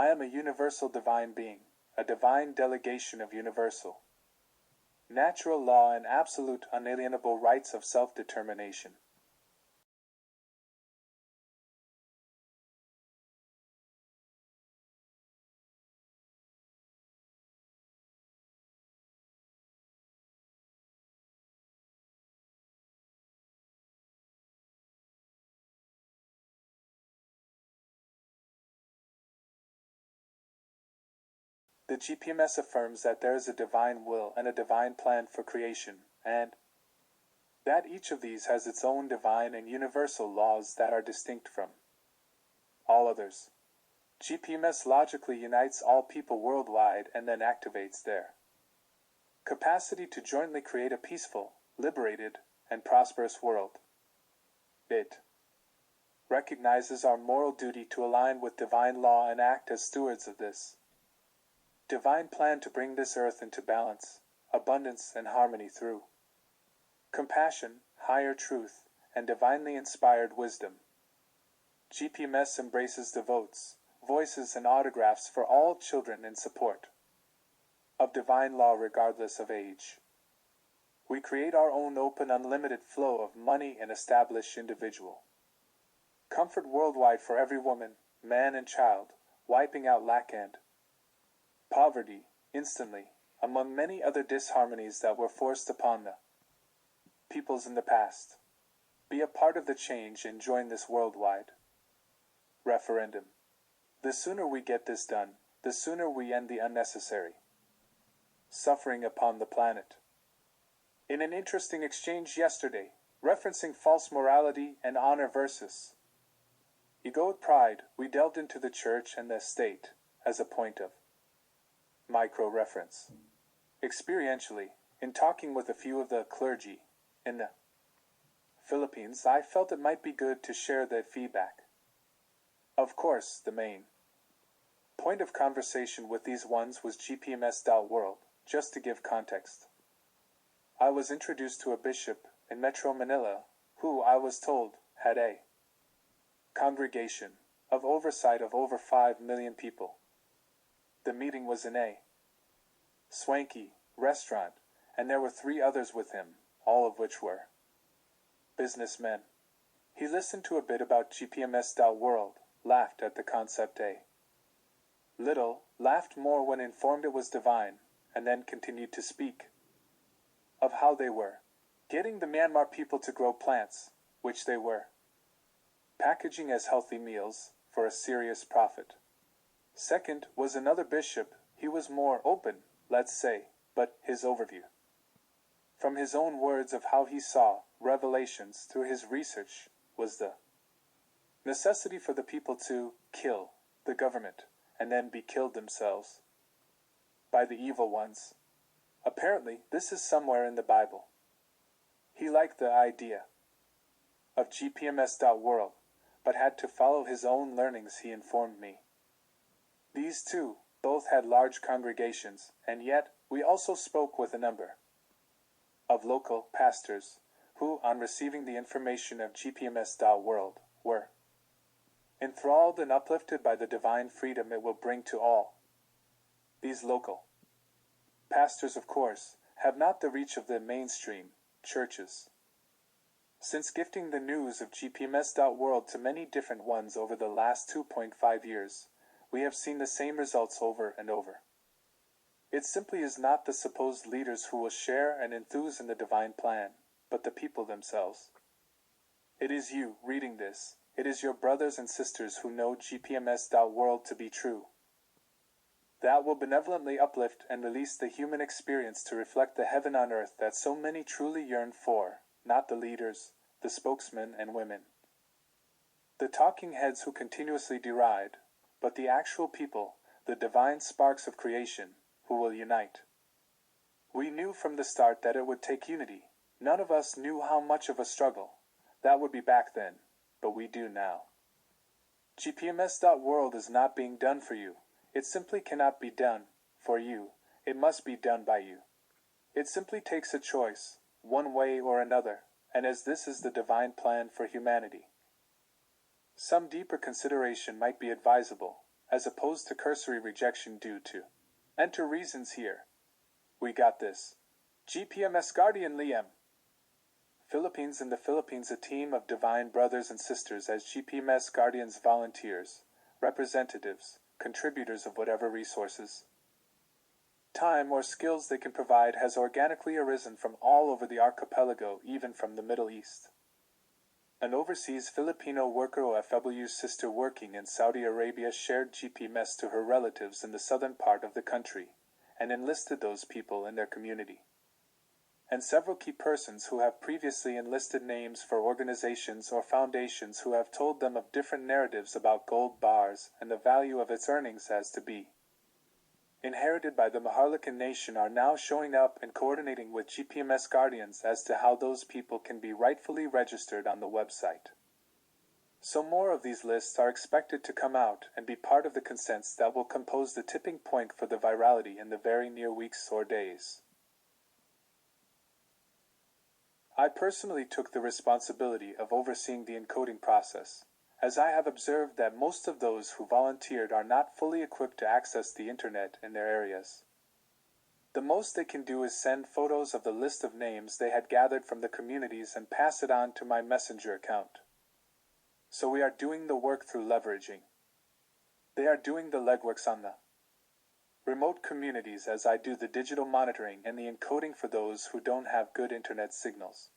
I am a universal divine being, a divine delegation of universal natural law and absolute unalienable rights of self-determination. The GPMS affirms that there is a divine will and a divine plan for creation, and that each of these has its own divine and universal laws that are distinct from all others. GPMS logically unites all people worldwide and then activates their capacity to jointly create a peaceful, liberated, and prosperous world. It recognizes our moral duty to align with divine law and act as stewards of this divine plan to bring this earth into balance, abundance, and harmony through compassion, higher truth, and divinely inspired wisdom. GPMS embraces the votes, voices, and autographs for all children in support of divine law regardless of age. We create our own open, unlimited flow of money and establish individual comfort worldwide for every woman, man, and child, wiping out lack and poverty instantly, among many other disharmonies that were forced upon the peoples in the past. Be a part of the change and join this worldwide referendum. The sooner we get this done, the sooner we end the unnecessary suffering upon the planet. In an interesting exchange yesterday, referencing false morality and honor versus egoic pride, we delved into the church and the state as a point of micro-reference. Experientially, in talking with a few of the clergy in the Philippines, I felt it might be good to share their feedback. Of course, the main point of conversation with these ones was Gpms.world, just to give context. I was introduced to a bishop in Metro Manila who, I was told, had a congregation of oversight of over 5 million people. The meeting was in a swanky restaurant, and there were 3 others with him, all of which were businessmen. He listened to a bit about Gpms.world, laughed at the concept a little, laughed more when informed it was divine, and then continued to speak of how they were getting the Myanmar people to grow plants, which they were packaging as healthy meals for a serious profit. Second was another bishop. He was more open, let's say, but his overview from his own words of how he saw revelations through his research was the necessity for the people to kill the government and then be killed themselves by the evil ones. Apparently, this is somewhere in the Bible. He liked the idea of Gpms.world, but had to follow his own learnings, he informed me. These two both had large congregations, and yet we also spoke with a number of local pastors who, on receiving the information of Gpms.world, were enthralled and uplifted by the divine freedom it will bring to all. These local pastors, of course, have not the reach of the mainstream churches. Since gifting the news of Gpms.world to many different ones over the last 2.5 years, we have seen the same results over and over. It simply is not the supposed leaders who will share and enthuse in the divine plan, but the people themselves. It is you, reading this. It is your brothers and sisters who know Gpms.world to be true. That will benevolently uplift and release the human experience to reflect the heaven on earth that so many truly yearn for, not the leaders, the spokesmen and women, the talking heads who continuously deride, but the actual people, the divine sparks of creation, who will unite. We knew from the start that it would take unity. None of us knew how much of a struggle that would be back then, but we do now. Gpms.world is not being done for you. It simply cannot be done for you. It must be done by you. It simply takes a choice, one way or another, and as this is the divine plan for humanity, some deeper consideration might be advisable, as opposed to cursory rejection due to. Enter reasons here. We got this. GPMS Guardian Liam. Philippines. In the Philippines, a team of divine brothers and sisters as GPMS Guardians, volunteers, representatives, contributors of whatever resources, time, or skills they can provide has organically arisen from all over the archipelago, even from the Middle East. An overseas Filipino worker OFW's sister working in Saudi Arabia shared GPMS to her relatives in the southern part of the country and enlisted those people in their community. And several key persons who have previously enlisted names for organizations or foundations who have told them of different narratives about gold bars and the value of its earnings as to be inherited by the Maharlikan nation are now showing up and coordinating with GPMS Guardians as to how those people can be rightfully registered on the website. So more of these lists are expected to come out and be part of the consents that will compose the tipping point for the virality in the very near weeks or days. I personally took the responsibility of overseeing the encoding process, as I have observed that most of those who volunteered are not fully equipped to access the internet in their areas. The most they can do is send photos of the list of names they had gathered from the communities and pass it on to my messenger account. So we are doing the work through leveraging. They are doing the legworks on the remote communities as I do the digital monitoring and the encoding for those who don't have good internet signals.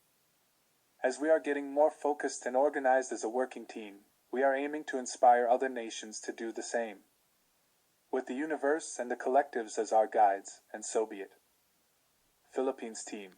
As we are getting more focused and organized as a working team, we are aiming to inspire other nations to do the same, with the universe and the collectives as our guides, and so be it. Philippines team.